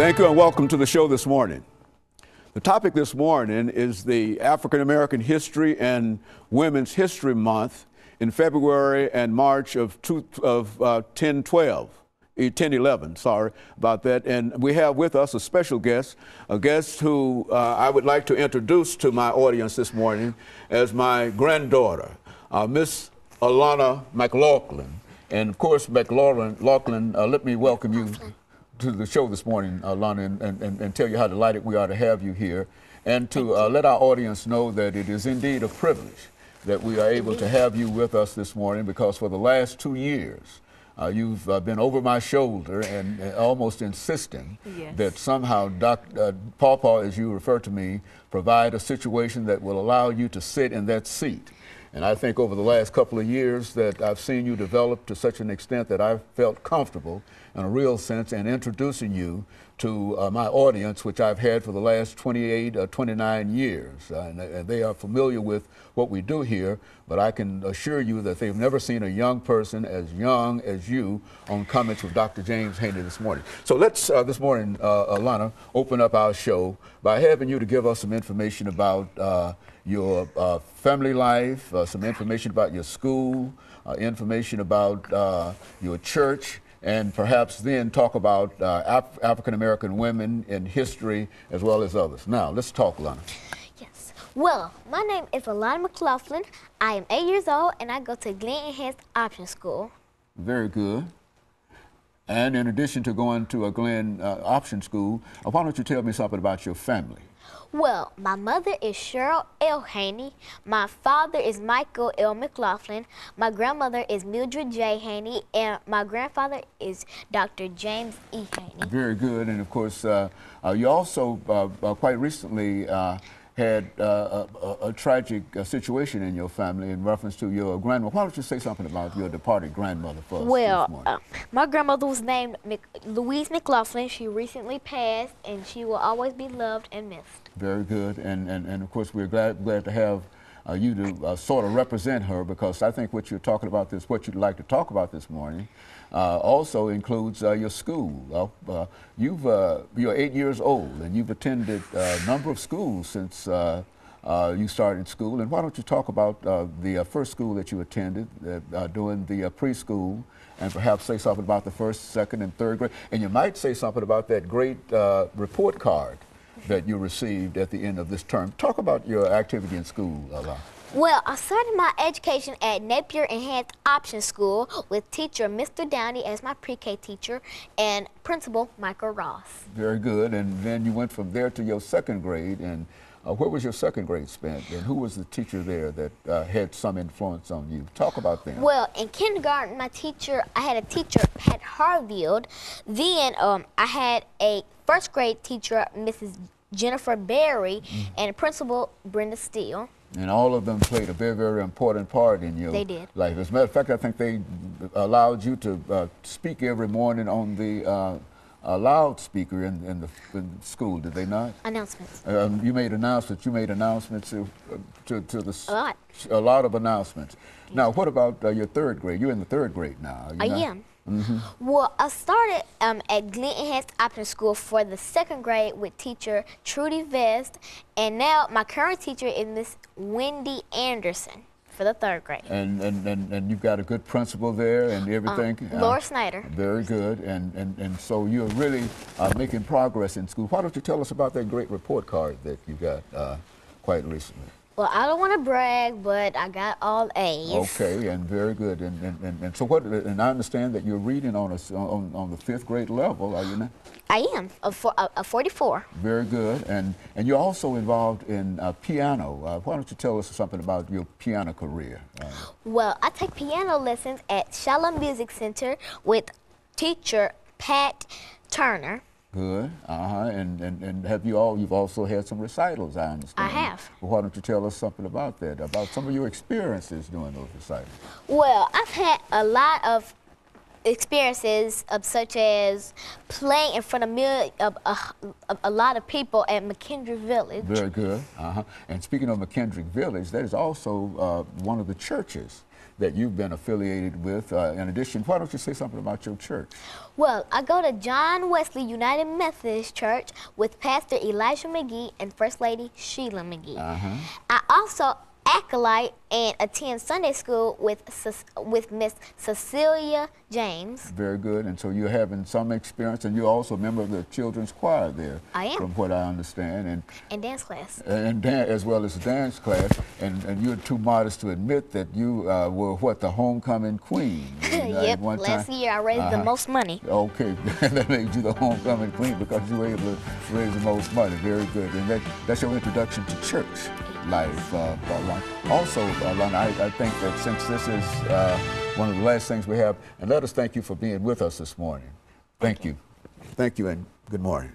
Thank you and welcome to the show this morning. The topic this morning is the African American History and Women's History Month in February and March of 1011, sorry about that. And we have with us a special guest, a guest who I would like to introduce to my audience this morning as my granddaughter, Miss Alana McLaughlin. And of course, McLaughlin, let me welcome you to the show this morning, Alana, and tell you how delighted we are to have you here, and to let our audience know that it is indeed a privilege that we are able to have you with us this morning, because for the last 2 years, you've been over my shoulder and almost insisting that somehow Pawpaw, as you refer to me, provide a situation that will allow you to sit in that seat. And I think over the last couple of years that I've seen you develop to such an extent that I've felt comfortable in a real sense in introducing you to my audience, which I've had for the last 28 or 29 years. And they are familiar with what we do here, but I can assure you that they've never seen a young person as young as you on Comments with Dr. James Haney this morning. So let's, this morning, Alana, open up our show by having you to give us some information about your family life, some information about your school, information about your church, and perhaps then talk about African American women in history as well as others. Now, let's talk, Alana. Yes. Well, my name is Alana McLaughlin. I am 8 years old, and I go to Glen Enhanced Option School. Very good. And in addition to going to a Glen Option School, why don't you tell me something about your family? Well, my mother is Cheryl L. Haney. My father is Michael L. McLaughlin. My grandmother is Mildred J. Haney. And my grandfather is Dr. James E. Haney. Very good. And of course, you also quite recently had a tragic situation in your family in reference to your grandmother. Why don't you say something about your departed grandmother for us this morning? My grandmother was named Louise McLaughlin. She recently passed, and she will always be loved and missed. Very good. And of course, we're glad to have you to sort of represent her, because I think what you're talking about what you'd like to talk about this morning also includes your school. You're 8 years old, and you've attended a number of schools since you started school. And why don't you talk about the first school that you attended during the preschool, and perhaps say something about the first, second, and third grade. And you might say something about that great report card that you received at the end of this term. Talk about your activity in school, Alana. Well, I started my education at Napier Enhanced Option School with teacher Mr. Downey as my pre-K teacher and principal Michael Ross. Very good. And then you went from there to your second grade. And where was your second grade spent? And who was the teacher there that had some influence on you? Talk about them. Well, in kindergarten, I had a teacher, Pat Harfield. Then I had a first grade teacher, Mrs. Jennifer Berry, and principal, Brenda Steele. And all of them played a very, very important part in your life. As a matter of fact, I think they allowed you to speak every morning on the loudspeaker in the school, did they not? Announcements. You made announcements. You made announcements to a lot of announcements. Yeah. Now, what about your third grade? You're in the third grade now. I am. Well, I started at Glen Enhanced Option School for the second grade with teacher Trudy Vest, and now my current teacher is Miss Wendy Anderson for the third grade. And you've got a good principal there and everything? Laura Snyder. Very good. And so you're really making progress in school. Why don't you tell us about that great report card that you got quite recently? Well, I don't want to brag, but I got all A's. Okay, and very good. And so what? And I understand that you're reading on the fifth grade level, are you not? I am a 44. Very good. And you're also involved in piano. Why don't you tell us something about your piano career? Well, I take piano lessons at Shalom Music Center with teacher Pat Turner. Good. And you've also had some recitals, I understand. I have. Well, why don't you tell us something about that, about some of your experiences doing those recitals? Well, I've had a lot of experiences such as playing in front of a lot of people at McKendrick Village. Very good. And speaking of McKendrick Village, that is also one of the churches that you've been affiliated with. In addition, why don't you say something about your church? Well, I go to John Wesley United Methodist Church with Pastor Elijah McGee and First Lady Sheila McGee. I also acolyte and attend Sunday school with Miss Cecilia James. Very good. And so you're having some experience, and you're also a member of the children's choir there. I am. From what I understand. And dance class. And as well as the dance class. And you're too modest to admit that you were, what, the homecoming queen? Yep, last year I raised the most money. Okay, that made you the homecoming queen because you were able to raise the most money. Very good. And that's your introduction to church life, Alana. Also, Alana, I think that since this is one of the last things we have, and let us thank you for being with us this morning. Thank you. Thank you, and good morning.